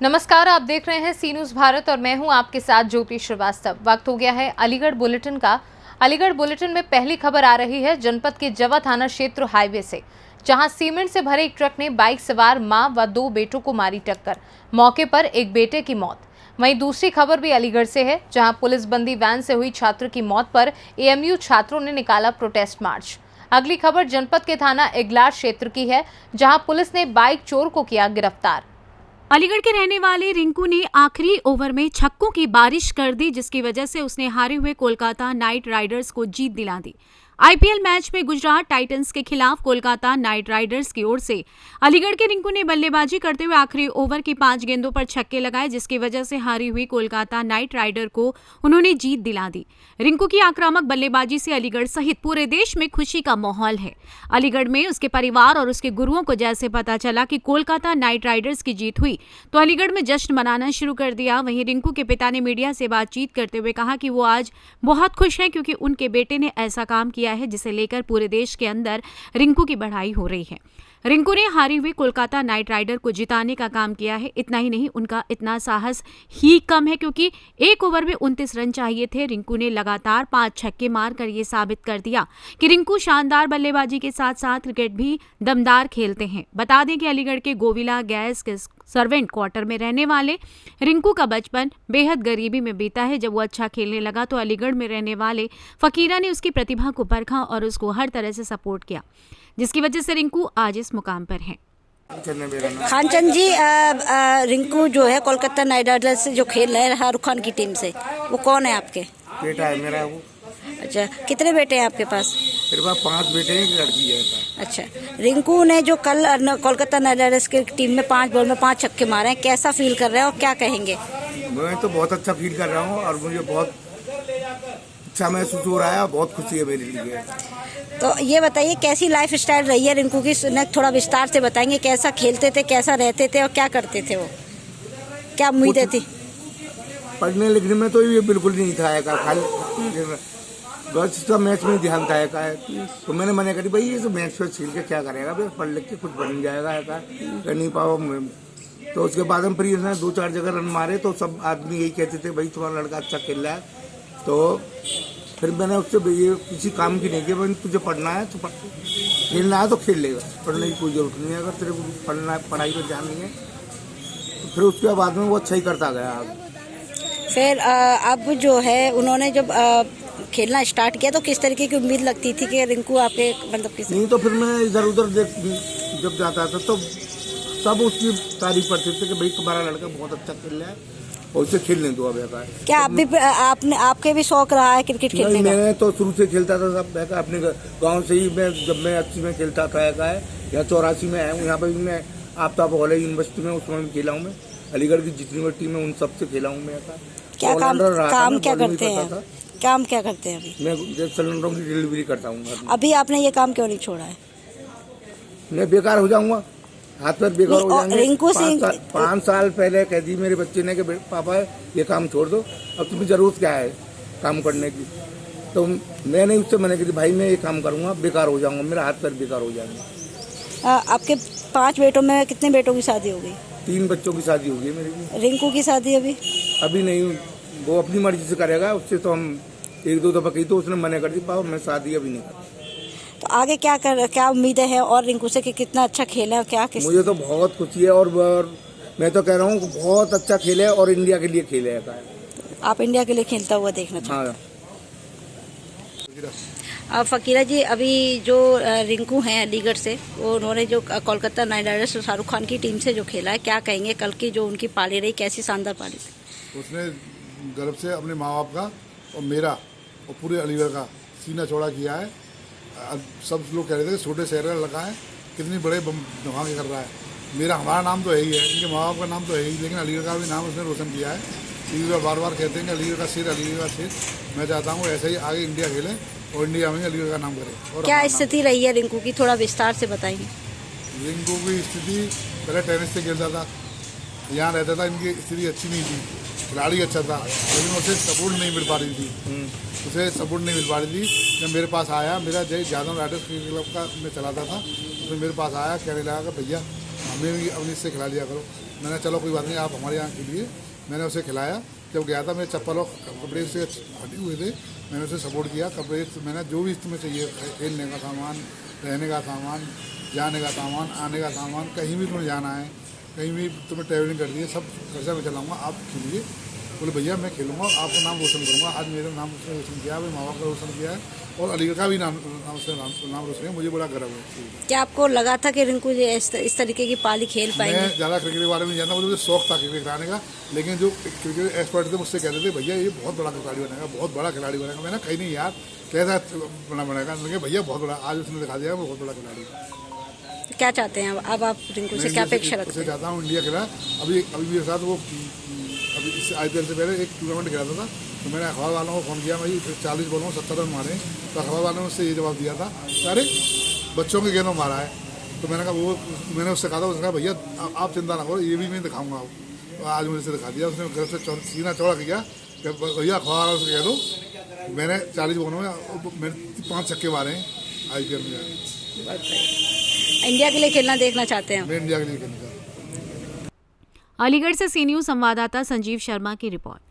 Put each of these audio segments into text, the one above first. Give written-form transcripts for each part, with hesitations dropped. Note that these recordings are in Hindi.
नमस्कार, आप देख रहे हैं सी न्यूज़ भारत और मैं हूं आपके साथ ज्योति श्रीवास्तव। वक्त हो गया है अलीगढ़ बुलेटिन का। अलीगढ़ बुलेटिन में पहली खबर आ रही है जनपद के जवा थाना क्षेत्र हाईवे से, जहां सीमेंट से भरे एक ट्रक ने बाइक सवार मां व 2 बेटों को मारी टक्कर। मौके पर एक बेटे की मौत। वहीं दूसरी खबर भी अलीगढ़ से है, जहां पुलिस बंदी वैन से हुई छात्र की मौत पर एएमयू छात्रों ने निकाला प्रोटेस्ट मार्च। अगली खबर जनपद के थाना इगलार क्षेत्र की है, जहां पुलिस ने बाइक चोर को किया गिरफ्तार। अलीगढ़ के रहने वाले रिंकू ने आखिरी ओवर में छक्कों की बारिश कर दी, जिसकी वजह से उसने हारे हुए कोलकाता नाइट राइडर्स को जीत दिला दी। आईपीएल मैच में गुजरात टाइटंस के खिलाफ कोलकाता नाइट राइडर्स की ओर से अलीगढ़ के रिंकू ने बल्लेबाजी करते हुए आखिरी ओवर की 5 गेंदों पर छक्के लगाए, जिसकी वजह से हारी हुई कोलकाता नाइट राइडर को उन्होंने जीत दिला दी। रिंकू की आक्रामक बल्लेबाजी से अलीगढ़ सहित पूरे देश में खुशी का माहौल है। अलीगढ़ में उसके परिवार और उसके गुरुओं को जैसे पता चला कि कोलकाता नाइट राइडर्स की जीत हुई तो अलीगढ़ में जश्न मनाना शुरू कर दिया। वहीं रिंकू के पिता ने मीडिया से बातचीत करते हुए कहा कि वो आज बहुत खुश हैं, क्योंकि उनके बेटे ने ऐसा काम किया है जिसे लेकर पूरे देश के अंदर रिंकू की बढ़ाई हो रही है। रिंकू ने हारी हुई कोलकाता नाइट राइडर को जिताने का काम किया है। इतना ही नहीं, उनका इतना साहस ही कम है, क्योंकि एक ओवर में 29 रन चाहिए थे। रिंकू ने लगातार 5 छक्के मारकर ये साबित कर दिया कि रिंकू शानदार बल्लेबाजी के साथ साथ क्रिकेट भी दमदार खेलते हैं। बता दें कि अलीगढ़ के गोविला गैस के सर्वेंट क्वार्टर में रहने वाले रिंकू का बचपन बेहद गरीबी में बीता है। जब वो अच्छा खेलने लगा तो अलीगढ़ में रहने वाले फकीरा ने उसकी प्रतिभा को परखा और उसको हर तरह से सपोर्ट किया, जिसकी वजह से रिंकू आज इस मुकाम पर है। खानचंद जी, रिंकू जो है कोलकाता नाइट राइडर्स से जो खेल रहे हैं शाहरुख खान की टीम से, वो कौन है आपके? बेटा है मेरा वो। अच्छा, कितने बेटे हैं आपके पास? मेरे पास 5 बेटे हैं, एक लड़की है। अच्छा, रिंकू ने जो कल कोलकाता नाइट राइडर्स की टीम में 5 बॉल में 5 छक्के मारे हैं, कैसा फील कर रहे हैं और क्या कहेंगे? मैं तो बहुत अच्छा फील कर रहा हूँ और मुझे बहुत अच्छा महसूस हो रहा है और बहुत खुशी है मेरे लिए। तो ये बताइए, कैसी लाइफ स्टाइल रही है रिंकू की? थोड़ा विस्तार से बताएंगे, कैसा खेलते थे, कैसा रहते थे और क्या करते थे वो? क्या उम्मीदें थी? पढ़ने लिखने में तो ये बिल्कुल नहीं था, खाली बस इसका मैच में ध्यान था। तो मैंने मना करी, भाई ये तो मैच पे खेल के क्या करेगा, भाई पढ़ लिख के कुछ बन जाएगा। कर नहीं पाओ। तो उसके बाद में फिर इसने 2-4 जगह रन मारे तो सब आदमी यही कहते थे, भाई तुम्हारा लड़का अच्छा खेल रहा है। तो फिर मैंने उससे ये किसी काम की नहीं किया, भाई तुझे पढ़ना है तो खेलना है तो खेल लेगा, पढ़ने की कोई जरूरत नहीं है। अगर तेरे को पढ़ाई पर ध्यान नहीं है तो फिर उसके बाद में वो अच्छा ही करता गया। फिर अब जो है उन्होंने जब खेलना स्टार्ट किया तो किस तरीके की उम्मीद लगती थी कि रिंकू आपके मतलब किस? नहीं तो फिर मैं इधर उधर जब जाता था तो सब उसकी तारीफ करते थे कि भाई तुम्हारा लड़का बहुत अच्छा खेल रहा है और उसे खेलने दो। अब क्या आप भी आपके भी शौक रहा है क्रिकेट खेलने का? मैं तो शुरू से खेलता था सब अपने गांव से ही। मैं जब मैं 80 में खेलता था या 84 में आया हूँ यहाँ पर भी। मैं आफ्ताब कॉलेज यूनिवर्सिटी में उसमें भी खेला हूँ। मैं अलीगढ़ की जितनी टीम है उन सबसे खेला हूँ। मैं क्या काम क्या करते हैं? काम क्या करते हैं अभी? मैं सिलेंडरों की डिलीवरी करता हूँ। अभी आपने ये काम क्यों नहीं छोड़ा है? मैं बेकार हो जाऊंगा, हाथ पैर बेकार हो जाएंगे। रिंकू सिंह 5 साल पहले कह दी मेरे बच्चे ने कि पापा ये काम छोड़ दो, अब तुम्हें जरूरत क्या है काम करने की। तो मैंने उससे मैंने कही, भाई मैं ये काम करूँगा, बेकार हो जाऊँगा, मेरा हाथ पैर बेकार हो जाएंगे। आपके 5 बेटों में कितने बेटों की शादी हो गई? 3 बच्चों की शादी हो गई मेरी। रिंकू की शादी अभी नहीं, वो अपनी मर्जी से करेगा। उससे तो हम 1-2 दफा कही तो उसने मना कर दी, पापा मैं शादी अभी नहीं कर। तो आगे क्या उम्मीदें हैं और रिंकू से कि कितना अच्छा खेले और क्या? मुझे तो बहुत खुशी है और मैं तो कह रहा हूँ बहुत अच्छा खेले और इंडिया के लिए खेले। आप इंडिया के लिए खेलता हुआ देखना चाहते हैं? हाँ। फकीरा जी, अभी जो रिंकू हैं अलीगढ़ से, वो उन्होंने जो कोलकाता नाइट राइडर्स शाहरुख खान की टीम से जो खेला है, क्या कहेंगे? कल की जो उनकी पारी रही, कैसी शानदार पारी थी? उसने गर्व से अपने माँ बाप का और मेरा और पूरे अलीगढ़ का सीना चौड़ा किया है। सब लोग कह रहे थे कि छोटे शहर का लड़का है, कितनी बड़े धमाके कर रहा है। हमारा नाम तो है ही है, इनके माँ बाप का नाम तो है ही, लेकिन अलीगढ़ का भी नाम उसने रोशन किया है। अलीगढ़ बार बार कहते हैं कि अलीगढ़ का शेर, अलीगढ़ का शेर। मैं चाहता हूँ ऐसे ही आगे इंडिया खेले और इंडिया में अलीगढ़ का नाम करे। और क्या स्थिति रही है रिंकू की, थोड़ा विस्तार से बताएंगे? रिंकू की स्थिति पहले टेनिस से खेलता था, यहाँ रहता था, इनकी स्थिति अच्छी नहीं थी, खिलाड़ी अच्छा था, लेकिन उसे सपोर्ट नहीं मिल पा रही थी। उसे सपोर्ट नहीं मिल पा रही थी। जब मेरे पास आया, मेरा जय यादव राइडर्स क्रिकेट क्लब का मैं चलाता था, तो मेरे पास आया, कहने लगा कि भैया हमें भी अपने से खिला लिया करो। मैंने चलो कोई बात नहीं, आप हमारे यहाँ के लिए। मैंने उसे खिलाया। जब गया था मेरे चप्पल और कपड़े से हटे हुए थे, मैंने उसे सपोर्ट किया। कपड़े मैंने जो भी तुम्हें चाहिए, खेलने का सामान, रहने का सामान, जाने का सामान, आने का सामान, कहीं भी तुम्हें जाना है, कहीं भी तुम्हें ट्रैवलिंग करनी है, सब खर्चा मैं चलाऊँगा, आप खेलिए। बोले भैया मैं खेलूँगा, आपका नाम रोशन करूँगा। आज मेरा नाम उसने रोशन किया, मेरे माँ बाप का रोशन किया है और अलीगढ़ का भी नाम रोशन किया। मुझे बड़ा गर्व है। क्या आपको लगा था कि रिंकू जी इस तरीके की पाली खेल पाएंगे? मैं ज़्यादा क्रिकेट के बारे में जानता, मुझे शौक था क्रिकेट कराने का, लेकिन जो क्रिकेट एक्सपर्ट थे मुझसे कहते थे भैया ये बहुत बड़ा खिलाड़ी बनेगा, बहुत बड़ा खिलाड़ी बनेगा। मैंने कहीं नहीं यार, कैसा बनेगा, लेकिन भैया बहुत बड़ा, आज उसने दिखा दिया बहुत बड़ा खिलाड़ी। क्या चाहते हैं अब आप रिंकू से, क्या अपेक्षा रखते हैं? चाहता हूँ इंडिया खेला। अभी मेरे साथ वो अभी इस IPL से पहले एक टूर्नामेंट खेला था, तो मैंने अखबार वालों को फ़ोन किया, भाई 40 बॉलों में 70 रन मारे। तो अखबार वालों ने उससे ये जवाब दिया था, अरे बच्चों के गेंदों मारा है। तो मैंने कहा मैंने उससे कहा था, उसने कहा भैया आप चिंता ना करो, ये भी मैं दिखाऊंगा। आज मुझे दिखा दिया उसने, घर से सीना चौड़ा किया कि भैया अखबार वालों से कह दो मैंने 40 बॉलों में मैंने 5 छक्के मारे हैं IPL में। इंडिया के लिए खेलना देखना चाहते हैं? मैं इंडिया के लिए खेलना चाहता हूँ। अलीगढ़ से सी न्यूज़ संवाददाता संजीव शर्मा की रिपोर्ट।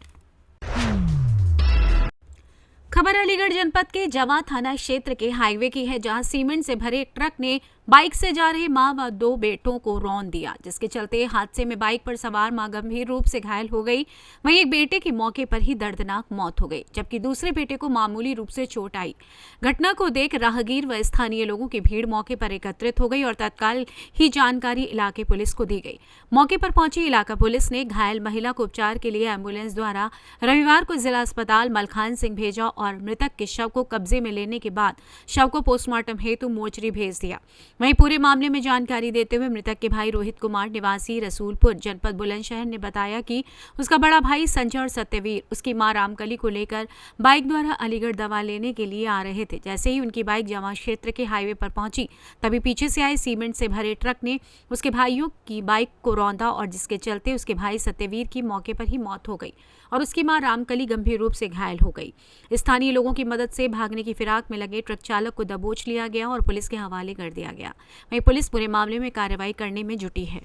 खबर अलीगढ़ जनपद के जवा थाना क्षेत्र के हाईवे की है, जहां सीमेंट से भरे एक ट्रक ने बाइक से जा रहे मां व 2 बेटों को रौंद दिया, जिसके चलते हादसे में बाइक पर सवार मां गंभीर रूप से घायल हो गई। वहीं एक बेटे की मौके पर ही दर्दनाक मौत हो गई, जबकि दूसरे बेटे को मामूली रूप से चोट आई। घटना को देख राहगीर व स्थानीय लोगों की भीड़ मौके पर एकत्रित हो गई और तत्काल ही जानकारी इलाके पुलिस को दी गई। मौके पर पहुंची इलाका पुलिस ने घायल महिला को उपचार के लिए एम्बुलेंस द्वारा रविवार को जिला अस्पताल मलखान सिंह भेजा और मृतक के शव को कब्जे में लेने के बाद शव को पोस्टमार्टम हेतु मोर्चरी भेज दिया। वहीं पूरे मामले में जानकारी देते हुए मृतक के भाई रोहित कुमार निवासी रसूलपुर जनपद बुलंदशहर ने बताया कि उसका बड़ा भाई संजय और सत्यवीर उसकी मां रामकली को लेकर बाइक द्वारा अलीगढ़ दवा लेने के लिए आ रहे थे। जैसे ही उनकी बाइक जवा क्षेत्र के हाईवे पर पहुंची, तभी पीछे से आए सीमेंट से भरे ट्रक ने उसके भाइयों की बाइक को रौंदा और जिसके चलते उसके भाई सत्यवीर की मौके पर ही मौत हो गई और उसकी मां रामकली गंभीर रूप से घायल हो गई। स्थानीय लोगों की मदद से भागने की फिराक में लगे ट्रक चालक को दबोच लिया गया और पुलिस के हवाले कर दिया गया। वहीं पुलिस पूरे मामले में कार्रवाई करने में जुटी है।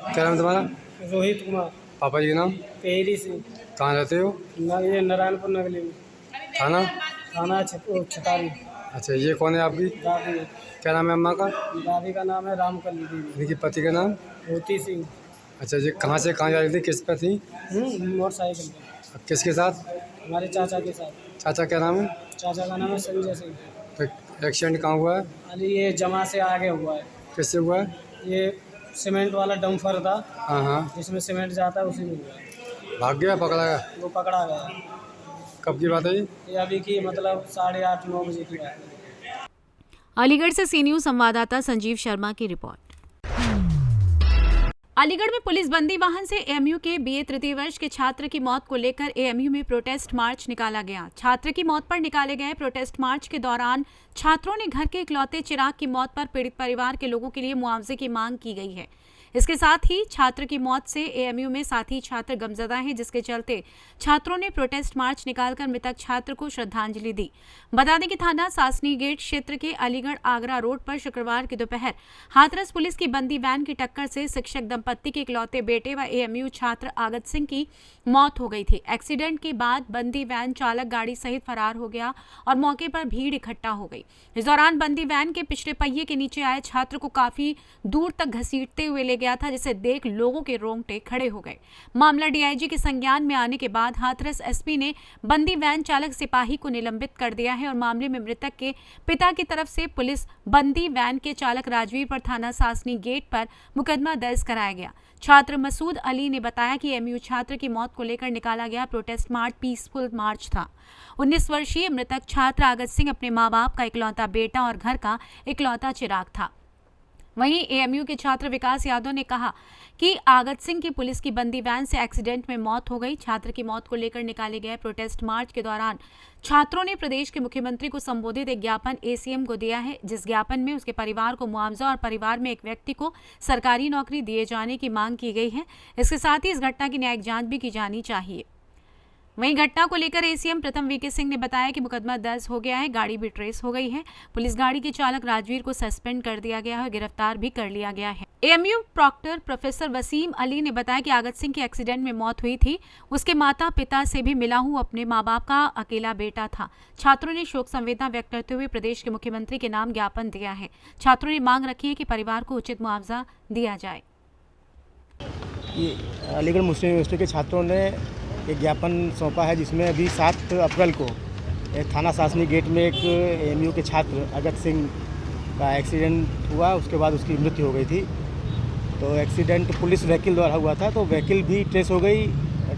क्या नाम तुम्हारा? रोहित कुमार। पापा जी का नाम? पेहरी सिंह। कहाँ रहते हो? ये नारायणपुर नगली में। थाना? थाना छतारी। अच्छा, ये कौन है आपकी? दादी। क्या नाम है अम्मा का? दादी का नाम है रामकली देवी। इनकी पति का नाम? मोती सिंह। अच्छा, ये कहाँ से कहाँ जा रही थी, किस पर थी? मोटरसाइकिल पर। किसके साथ? हमारे चाचा के साथ। चाचा क्या नाम है? चाचा का नाम है संजय सिंह। तो एक्सीडेंट कहाँ हुआ है? अली ये जमा से आगे हुआ है। किससे हुआ है? ये सीमेंट वाला डम्फर था, हाँ हाँ। जिसमें सीमेंट जाता है, उसी में हुआ है। भाग गया, पकड़ा गया? वो पकड़ा गया। कब की बात है ये? ये अभी की मतलब 8:30-9 बजे की बात है। अलीगढ़ से सी न्यूज़ संवाददाता संजीव शर्मा की रिपोर्ट। अलीगढ़ में पुलिस बंदी वाहन से एएमयू के BA तृतीय वर्ष के छात्र की मौत को लेकर एएमयू में प्रोटेस्ट मार्च निकाला गया। छात्र की मौत पर निकाले गए प्रोटेस्ट मार्च के दौरान छात्रों ने घर के इकलौते चिराग की मौत पर पीड़ित परिवार के लोगों के लिए मुआवजे की मांग की गई है। इसके साथ ही छात्र की मौत से एएमयू में साथी छात्र गमजदा हैं, जिसके चलते छात्रों ने प्रोटेस्ट मार्च निकालकर मृतक छात्र को श्रद्धांजलि दी। बता दें कि थाना सासनी गेट क्षेत्र के अलीगढ़ आगरा रोड पर शुक्रवार की दोपहर हाथरस पुलिस की बंदी वैन की टक्कर से शिक्षक दंपत्ति के इकलौते बेटे व एएमयू छात्र आगत सिंह की मौत हो गई थी। एक्सीडेंट के बाद बंदी वैन चालक गाड़ी सहित फरार हो गया और मौके पर भीड़ इकट्ठा हो गई। इस दौरान बंदी वैन के पिछले पहिए के नीचे आए छात्र को काफी दूर तक घसीटते हुए ले गया था, जिसे देख लोगों के रोंगटे खड़े हो गए। मामला डीआईजी के संज्ञान में आने के बाद हाथरस एसपी ने बंदी वैन चालक सिपाही को निलंबित कर दिया है और मामले में मृतक के पिता की तरफ से पुलिस बंदी वैन के चालक राजवीर पर थाना सासनी गेट पर मुकदमा दर्ज कराया गया। छात्र मसूद अली ने बताया कि एमयू छात्र की मौत को लेकर निकाला गया प्रोटेस्ट मार्च पीसफुल मार्च था। 19 वर्षीय मृतक छात्र आगत सिंह अपने मां बाप का इकलौता बेटा और घर का इकलौता चिराग था। वहीं एएमयू के छात्र विकास यादव ने कहा कि आगत सिंह की पुलिस की बंदी वैन से एक्सीडेंट में मौत हो गई। छात्र की मौत को लेकर निकाले गए प्रोटेस्ट मार्च के दौरान छात्रों ने प्रदेश के मुख्यमंत्री को संबोधित एक ज्ञापन एसीएम को दिया है, जिस ज्ञापन में उसके परिवार को मुआवजा और परिवार में एक व्यक्ति को सरकारी नौकरी दिए जाने की मांग की गई है। इसके साथ ही इस घटना की न्यायिक जांच भी की जानी चाहिए। वहीं घटना को लेकर एसीएम प्रथम वीके सिंह ने बताया कि मुकदमा दर्ज हो गया है, गाड़ी भी ट्रेस हो गई है। पुलिस गाड़ी के चालक राजवीर को सस्पेंड कर दिया गया है और गिरफ्तार भी कर लिया गया है। AMU proctor professor Wasim Ali ने बताया कि आगत सिंह की एक्सीडेंट में मौत हुई थी। उसके माता पिता से भी मिला हूं, अपने माँ बाप का अकेला बेटा था। छात्रों ने शोक संवेदना व्यक्त करते हुए प्रदेश के मुख्यमंत्री के नाम ज्ञापन दिया है। छात्रों ने मांग रखी है कि परिवार को उचित मुआवजा दिया जाए। अलीगढ़ मुस्लिम यूनिवर्सिटी के छात्रों ने एक ज्ञापन सौंपा है, जिसमें अभी 7 अप्रैल को थाना शासनी गेट में एक एएमयू के छात्र अगत सिंह का एक्सीडेंट हुआ। उसके बाद उसकी मृत्यु हो गई थी। तो एक्सीडेंट पुलिस व्हीकल द्वारा हुआ था, तो व्हीकल भी ट्रेस हो गई।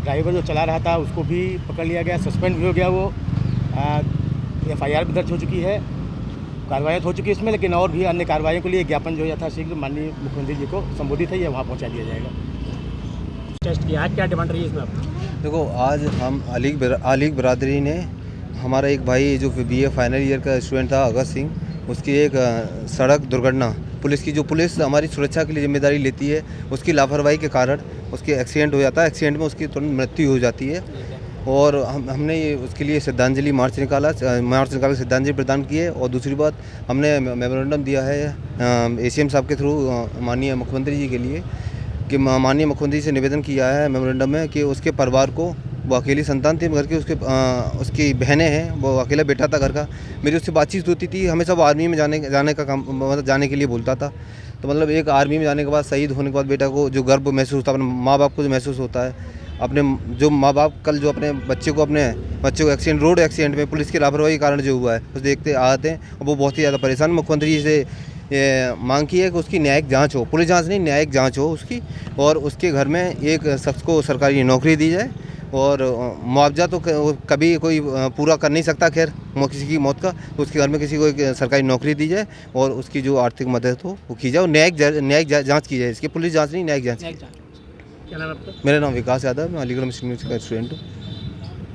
ड्राइवर जो चला रहा था उसको भी पकड़ लिया गया, सस्पेंड भी हो गया। वो FIR भी दर्ज हो चुकी है, कार्रवाई हो चुकी है इसमें। लेकिन और भी अन्य कार्रवाई के लिए ज्ञापन जो यथाशीघ्र माननीय मुख्यमंत्री जी को संबोधित है, यह वहाँ पहुँचा दिया जाएगा। टेस्ट किया, आज क्या डिमांड रही है इसमें आपकी? देखो, आज हम अलीग बरादरी ने हमारा एक भाई जो BA फाइनल ईयर का स्टूडेंट था अगत सिंह, उसकी एक सड़क दुर्घटना पुलिस हमारी सुरक्षा के लिए जिम्मेदारी लेती है, उसकी लापरवाही के कारण उसकी एक्सीडेंट हो जाता है। एक्सीडेंट में उसकी तुरंत मृत्यु हो जाती है और हमने ये उसके लिए श्रद्धांजलि मार्च निकाल श्रद्धांजलि प्रदान की है। और दूसरी बात, हमने मेमोरेंडम दिया है ACM साहब के थ्रू माननीय मुख्यमंत्री जी के लिए कि माननीय मुख्यमंत्री से निवेदन किया है मेमोरेंडम में कि उसके परिवार को, वो अकेली संतान थी घर की, उसकी बहनें हैं, वो अकेला बेटा था घर का। मेरी उससे बातचीत होती थी, हमेशा वो आर्मी में जाने का काम, मतलब जाने के लिए बोलता था। तो मतलब एक आर्मी में जाने के बाद, शहीद होने के बाद बेटा को जो गर्व महसूस होता है, अपने माँ बाप को जो महसूस होता है, अपने जो माँ बाप कल जो अपने बच्चे को एक्सीडेंट, रोड एक्सीडेंट में पुलिस की लापरवाही के कारण जो हुआ है, उस देखते आते हैं और वो बहुत ही ज़्यादा परेशान। मुख्यमंत्री जी से ये मांग की है कि उसकी न्यायिक जांच हो, पुलिस जांच नहीं, न्यायिक जांच हो उसकी, और उसके घर में एक शख्स को सरकारी नौकरी दी जाए। और मुआवजा तो कभी कोई पूरा कर नहीं सकता, खैर किसी की मौत का, तो उसके घर में किसी को एक सरकारी नौकरी दी जाए और उसकी जो आर्थिक मदद हो वो की जाए और न्यायिक जांच की जाए इसकी। पुलिस जांच नहीं, न्यायिक जांच। क्या नाम आपका? मेरा नाम विकास यादव, मैं अलीगढ़ मुस्लिम यूनिवर्सिटी का स्टूडेंट हूँ।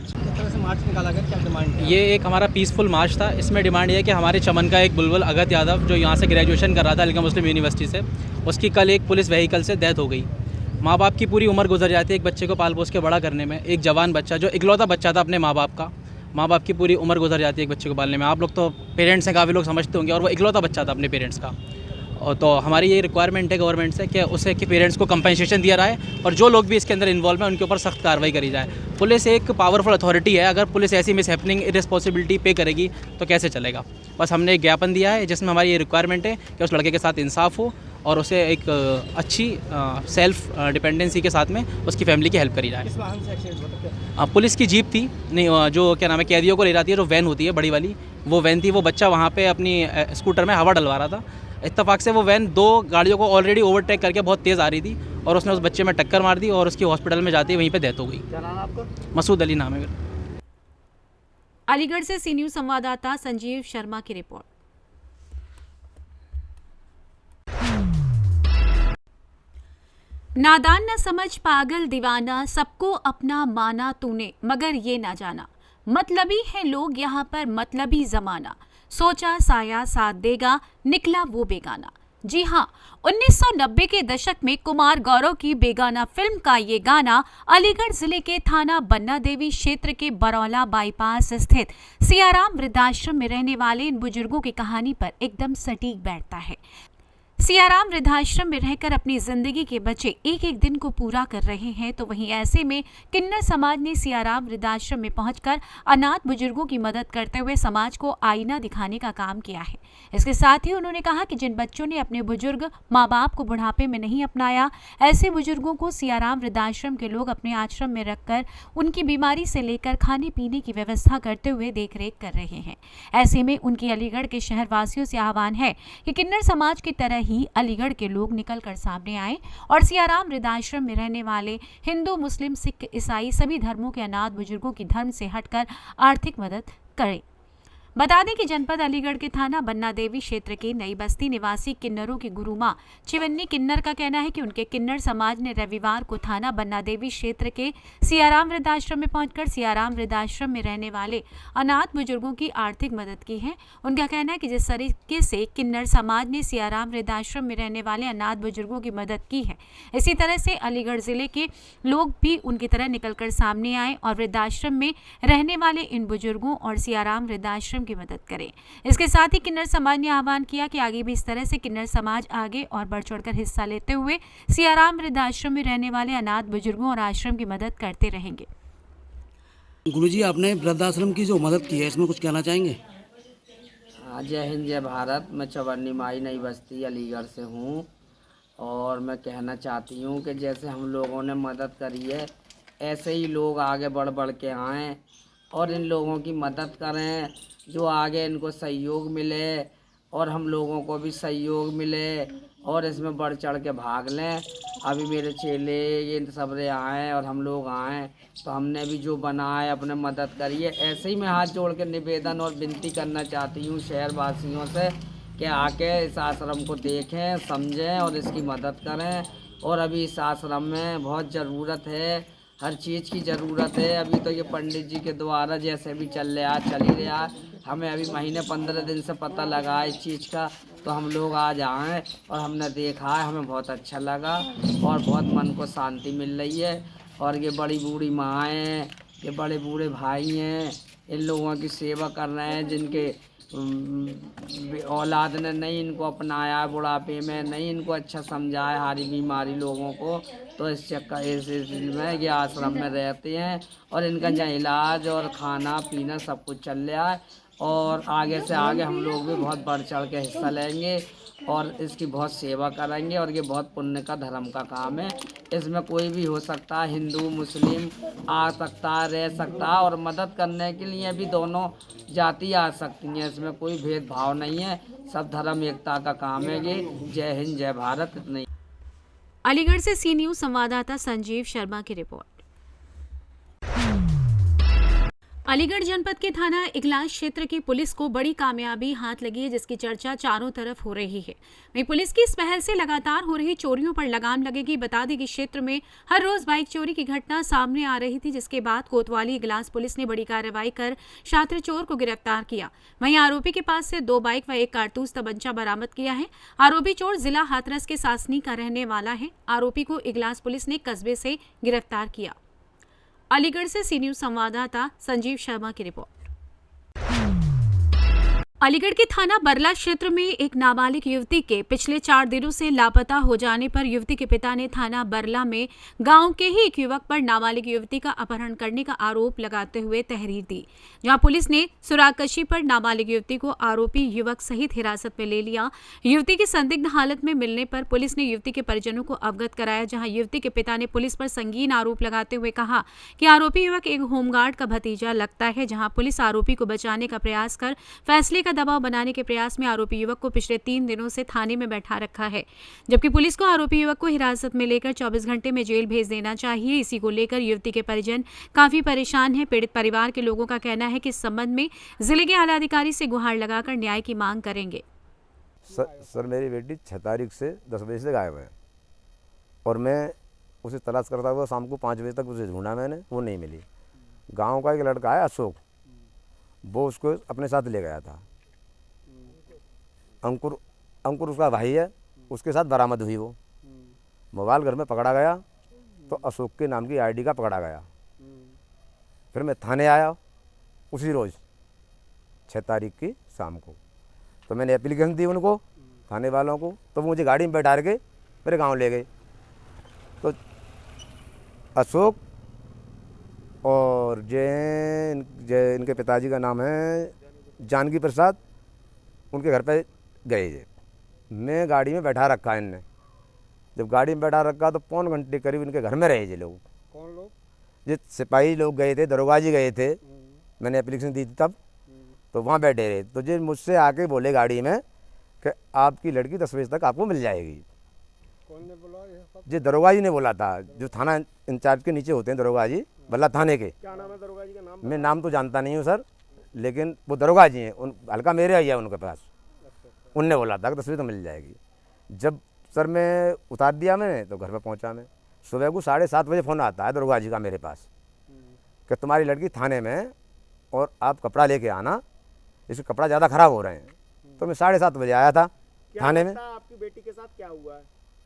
किस तरह से मार्च निकाला गया, क्या डिमांड? ये एक हमारा पीसफुल मार्च था। इसमें डिमांड ये है कि हमारे चमन का एक बुलबुल अगत यादव, जो यहाँ से ग्रेजुएशन कर रहा था अलीगढ़ मुस्लिम यूनिवर्सिटी से, उसकी कल एक पुलिस व्हीकल से डेथ हो गई। माँ बाप की पूरी उम्र गुजर जाती है एक बच्चे को पाल पोस के बड़ा करने में। एक जवान बच्चा जो इकलौता बच्चा था अपने माँ बाप का, माँ बाप की पूरी उम्र गुजर जाती है एक बच्चे को पालने में। आप लोग तो पेरेंट्स हैं, काफ़ी लोग समझते होंगे, और वो इकलौता बच्चा था अपने पेरेंट्स का। और तो हमारी ये रिक्वायरमेंट है गवर्नमेंट से कि उसे कि पेरेंट्स को कंपनसेशन दिया जाए और जो लोग भी इसके अंदर इन्वॉल्व हैं उनके ऊपर सख्त कार्रवाई करी जाए। पुलिस एक पावरफुल अथॉरिटी है, अगर पुलिस ऐसी मिसहैपनिंग, इररिस्पॉन्सिबिलिटी पे करेगी तो कैसे चलेगा। बस हमने एक ज्ञापन दिया है जिसमें हमारी ये रिक्वायरमेंट है कि उस लड़के के साथ इंसाफ हो और उसे एक अच्छी सेल्फ डिपेंडेंसी के साथ में उसकी फैमिली की हेल्प करी जाए। पुलिस की जीप थी, नहीं जो क्या नाम है, कैदियों को ले जाती है, जो वैन होती है बड़ी वाली, वो वैन थी। वो बच्चा वहाँ पे अपनी स्कूटर में हवा डलवा रहा था। इत्तेफाक से वो वैन 2 गाड़ियों को ऑलरेडी ओवरटेक करके बहुत तेज़ आ रही थी और उसने उस बच्चे में टक्कर मार दी और उसकी हॉस्पिटल में जाते ही वहीं पे डेथ हो गई। क्या नाम आपका? मसूद अली नाम है मेरा। अलीगढ़ से सी न्यूज़ संवाददाता संजीव शर्मा की रिपोर्ट। नादान न समझ पागल दीवाना, सबको अपना माना तूने, मगर ये ना जाना मतलबी है लोग यहाँ पर, मतलबी जमाना, सोचा साया साथ देगा, निकला वो बेगाना। जी हाँ, 1990 के दशक में कुमार गौरव की बेगाना फिल्म का ये गाना अलीगढ़ जिले के थाना बन्ना देवी क्षेत्र के बरौला बाईपास स्थित सियाराम वृद्धाश्रम में रहने वाले इन बुजुर्गों की कहानी पर एकदम सटीक बैठता है। सियाराम वृद्धाश्रम में रहकर अपनी जिंदगी के बचे एक एक दिन को पूरा कर रहे हैं, तो वहीं ऐसे में किन्नर समाज ने सियाराम वृद्धाश्रम में पहुंचकर अनाथ बुजुर्गों की मदद करते हुए समाज को आईना दिखाने का काम किया है। इसके साथ ही उन्होंने कहा कि जिन बच्चों ने अपने बुजुर्ग माँ बाप को बुढ़ापे में नहीं अपनाया, ऐसे बुजुर्गों को सियाराम वृद्धाश्रम के लोग अपने आश्रम में रखकर उनकी बीमारी से लेकर खाने पीने की व्यवस्था करते हुए देखरेख कर रहे हैं। ऐसे में उनकी अलीगढ़ के शहरवासियों से आह्वान है कि किन्नर समाज की तरह ही अलीगढ़ के लोग निकलकर सामने आए और सियाराम वृद्धाश्रम में रहने वाले हिंदू, मुस्लिम, सिख, ईसाई सभी धर्मों के अनाथ बुजुर्गों की धर्म से हटकर आर्थिक मदद करें। बता दें कि जनपद अलीगढ़ के थाना बन्ना देवी क्षेत्र के नई बस्ती निवासी किन्नरों की गुरु मां चिवन्नी किन्नर का कहना है कि उनके किन्नर समाज ने रविवार को थाना बन्ना देवी क्षेत्र के सियाराम वृद्धाश्रम में पहुंचकर सियाराम वृद्धाश्रम में रहने वाले अनाथ बुजुर्गों की आर्थिक मदद की है। उनका कहना है कि जिस तरीके से किन्नर समाज ने सियाराम वृद्धाश्रम में रहने वाले अनाथ बुजुर्गों की मदद की है, इसी तरह से अलीगढ़ जिले के लोग भी उनकी तरह निकलकर सामने आए और वृद्धाश्रम में रहने वाले इन बुजुर्गों और सियाराम वृद्धाश्रम की मदद करें। इसके साथ ही किन्नर समाज ने आह्वान किया कि आगे भी इस तरह से किन्नर समाज आगे और बढ़ चढ़कर हिस्सा लेते हुए सियाराम वृद्धाश्रम में रहने वाले अनाथ बुजुर्गों और आश्रम की मदद करते रहेंगे। गुरुजी, आपने वृद्धाश्रम की जो मदद की है इसमें कुछ कहना चाहेंगे? जय हिंद जय भारत। मैं चवन्नी माई नई बस्ती अलीगढ़ से हूँ और मैं कहना चाहती हूँ कि जैसे हम लोगों ने मदद करी है ऐसे ही लोग आगे बढ़ बढ़ के आएँ और इन लोगों की मदद करें, जो आगे इनको सहयोग मिले और हम लोगों को भी सहयोग मिले और इसमें बढ़ चढ़ के भाग लें। अभी मेरे चेले ये सबरे आए और हम लोग आए तो हमने भी जो बनाए अपने मदद करिए। ऐसे ही मैं हाथ जोड़ के निवेदन और विनती करना चाहती हूँ शहरवासियों से कि आके इस आश्रम को देखें, समझें और इसकी मदद करें। और अभी इस आश्रम में बहुत ज़रूरत है, हर चीज़ की ज़रूरत है। अभी तो ये पंडित जी के द्वारा जैसे भी चल ही रहा, हमें अभी महीने 15 दिन से पता लगा इस चीज़ का, तो हम लोग आज आए और हमने देखा है, हमें बहुत अच्छा लगा और बहुत मन को शांति मिल रही है। और ये बड़ी बूढ़ी माँ हैं, ये बड़े बूढ़े भाई हैं, इन लोगों की सेवा कर रहे हैं जिनके औलाद ने नहीं इनको अपनाया, बुढ़ापे में नहीं इनको अच्छा समझाया, हारी बीमारी लोगों को, तो इस चक्कर इस में ये आश्रम में रहते हैं और इनका जहाँ इलाज और खाना पीना सब कुछ चल रहा है। और आगे से आगे हम लोग भी बहुत बढ़ चढ़ के हिस्सा लेंगे और इसकी बहुत सेवा करेंगे और ये बहुत पुण्य का धर्म का काम है। इसमें कोई भी हो सकता है, हिंदू मुस्लिम आ सकता है, रह सकता है और मदद करने के लिए भी दोनों जाति आ सकती हैं। इसमें कोई भेदभाव नहीं है, सब धर्म एकता का काम है ये। जय हिंद जय भारत। इतना ही। अलीगढ़ से सी न्यूज़ संवाददाता संजीव शर्मा की रिपोर्ट। अलीगढ़ जनपद के थाना इगलास क्षेत्र की पुलिस को बड़ी कामयाबी हाथ लगी है, जिसकी चर्चा चारों तरफ हो रही है। वहीं पुलिस की इस पहल से लगातार हो रही चोरियों पर लगाम लगेगी। बता दें कि क्षेत्र में हर रोज बाइक चोरी की घटना सामने आ रही थी, जिसके बाद कोतवाली इगलास पुलिस ने बड़ी कार्रवाई कर छात्र चोर को गिरफ्तार किया। वहीं आरोपी के पास से 2 बाइक व 1 कारतूस तमंचा बरामद किया है। आरोपी चोर जिला हाथरस के सासनी का रहने वाला है। आरोपी को इगलास पुलिस ने कस्बे से गिरफ्तार किया। अलीगढ़ से सी न्यूज़ संवाददाता संजीव शर्मा की रिपोर्ट। अलीगढ़ के थाना बरला क्षेत्र में एक नाबालिग युवती के पिछले 4 दिनों से लापता हो जाने पर युवती के पिता ने थाना बरला में गांव के ही एक युवक पर नाबालिग युवती का अपहरण करने का आरोप लगाते हुए तहरीर दी, जहां पुलिस ने सुरागकशी पर नाबालिग युवती को आरोपी युवक सहित हिरासत में ले लिया। युवती की संदिग्ध हालत में मिलने पर पुलिस ने युवती के परिजनों को अवगत कराया, जहाँ युवती के पिता ने पुलिस पर संगीन आरोप लगाते हुए कहा कि आरोपी युवक एक होमगार्ड का भतीजा लगता है। जहाँ पुलिस आरोपी को बचाने का प्रयास कर फैसले का दबाव बनाने के प्रयास में आरोपी युवक को पिछले 3 दिनों से थाने में बैठा रखा है, जबकि पुलिस को आरोपी युवक को हिरासत में लेकर 24 घंटे में जेल भेज देना चाहिए। इसी को लेकर युवती के परिजन काफी परेशान हैं। पीड़ित परिवार के लोगों का कहना है कि इस संबंध में जिले के आला अधिकारी से गुहार लगाकर न्याय की मांग करेंगे। सर मेरी बेटी 6 तारीख से 10 बजे से गायब है और मैं उसे तलाश करता हुआ शाम को 5 बजे तक उसे ढूंढा मैंने, वो नहीं मिली। गाँव का एक लड़का है अशोक, वो उसको अपने साथ ले गया था। अंकुर उसका भाई है, उसके साथ बरामद हुई। वो मोबाइल घर में पकड़ा गया तो अशोक के नाम की आईडी का पकड़ा गया। फिर मैं थाने आया उसी रोज़ 6 तारीख की शाम को, तो मैंने एप्लीकेशन दी उनको थाने वालों को, तो वो मुझे गाड़ी में बैठा के मेरे गांव ले गए। तो अशोक और इनके पिताजी का नाम है जानकी प्रसाद, उनके घर पे गए थे। मैं गाड़ी में बैठा रखा इनने, जब गाड़ी में बैठा रखा तो 3 घंटे करीब इनके घर में रहे थे लोग। कौन लोग? जो सिपाही लोग गए थे, दरोगा जी गए थे, मैंने एप्लीकेशन दी थी तब, तो वहाँ बैठे रहे। तो जो मुझसे आके बोले गाड़ी में कि आपकी लड़की 10 बजे तक आपको मिल जाएगी। कौन ने बोला ये सब? जो दरोगा जी ने बोला था, जो थाना इंचार्ज के नीचे होते हैं दरोगा जी, बल्ला थाने के। क्या नाम है दरोगा जी का? नाम मैं नाम तो जानता नहीं हूँ सर, लेकिन वो दरोगा जी हैं, उन हल्का मेरे आई है उनके पास। उनने बोला था कि तस्वीर तो मिल जाएगी। जब सर मैं उतार दिया मैंने तो घर पे पहुंचा मैं। सुबह को 7:30 बजे फ़ोन आता है दरोगा जी का मेरे पास कि तुम्हारी लड़की थाने में है और आप कपड़ा लेके आना, इसके कपड़ा ज़्यादा ख़राब हो रहे हैं। तो मैं 7:30 बजे आया था थाने में। आपकी बेटी के साथ क्या हुआ है?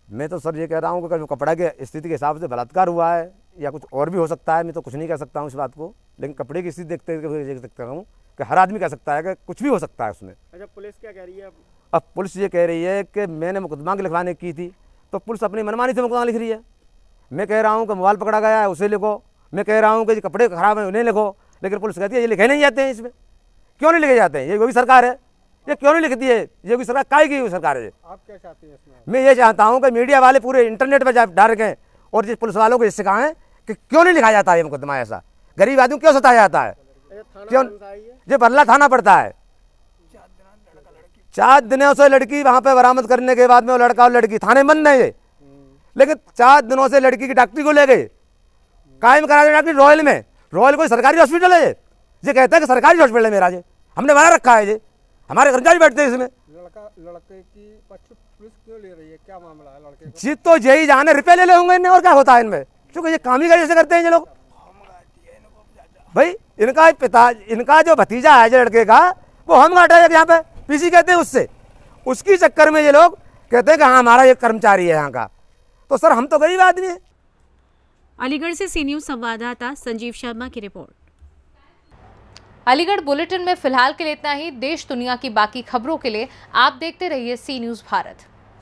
मैं तो सर ये कह रहा हूँ कि कपड़ा के स्थिति के हिसाब से बलात्कार हुआ है या कुछ और भी हो सकता है, मैं तो कुछ नहीं कह सकता हूँ इस बात को, लेकिन कपड़े की स्थिति देखते हुए देख सकता हूँ कि हर आदमी कह सकता है कि कुछ भी हो सकता है उसमें। अच्छा, पुलिस क्या कह रही है? अब पुलिस ये कह रही है कि मैंने मुकदमा लिखवाने की थी, तो पुलिस अपनी मनमानी से मुकदमा लिख रही है। मैं कह रहा हूँ कि मोबाइल पकड़ा गया है उसे लिखो, मैं कह रहा हूँ कि कपड़े खराब हैं उन्हें लिखो, लेकिन पुलिस कहती है ये लिखे नहीं जाते हैं, इसमें क्यों नहीं लिखे जाते हैं, ये कोई सरकार है, ये क्यों नहीं लिखती है, ये कोई सरकार काय की सरकार है। आप क्या चाहते हैं इसमें? मैं ये चाहता हूँ कि मीडिया वाले पूरे इंटरनेट पर डाल रखें और जिस पुलिस वालों को ये सिखाएं कि क्यों नहीं लिखा जाता है ये मुकदमा, ऐसा गरीब आदमी क्यों सताया जाता है, क्यों ये बदला थाना पड़ता है। 4 दिनों से लड़की वहाँ पे बरामद करने के बाद में वो लड़का और लड़की थाने बंद नहीं है, लेकिन 4 दिनों से लड़की की डॉक्टरी को ले गए, कायम करा दिया डॉक्टरी रॉयल में। रॉयल कोई सरकारी हॉस्पिटल है, ये कहता है कि सरकारी हॉस्पिटल है मेरा, ये हमने बना रखा है, ये हमारे कर्मचारी बैठते हैं इसमें। लड़के की पक्ष पुलिस क्यों ले रही है, क्या मामला है लड़के का? जीत तो यही जाने रुपये ले होंगे इनने, और क्या होता है इनमें, क्योंकि ये काम ही कैसे करते हैं ये लोग। भाई इनका पिता, इनका जो भतीजा है जो लड़के का, वो हम घाटा है यहाँ पे पीसी कहते हैं उससे, उसकी चक्कर में ये लोग कहते हैं कि हाँ हमारा ये कर्मचारी है यहाँ का। तो सर हम तो गरीब आदमी हैं। अलीगढ़ से सी न्यूज़ संवाददाता संजीव शर्मा की रिपोर्ट। अलीगढ़ बुलेटिन में फिलहाल के लिए इतना ही। देश दुनिया की बाकी खबरों के लिए आप देखते रहिए सी न्यूज़ भारत।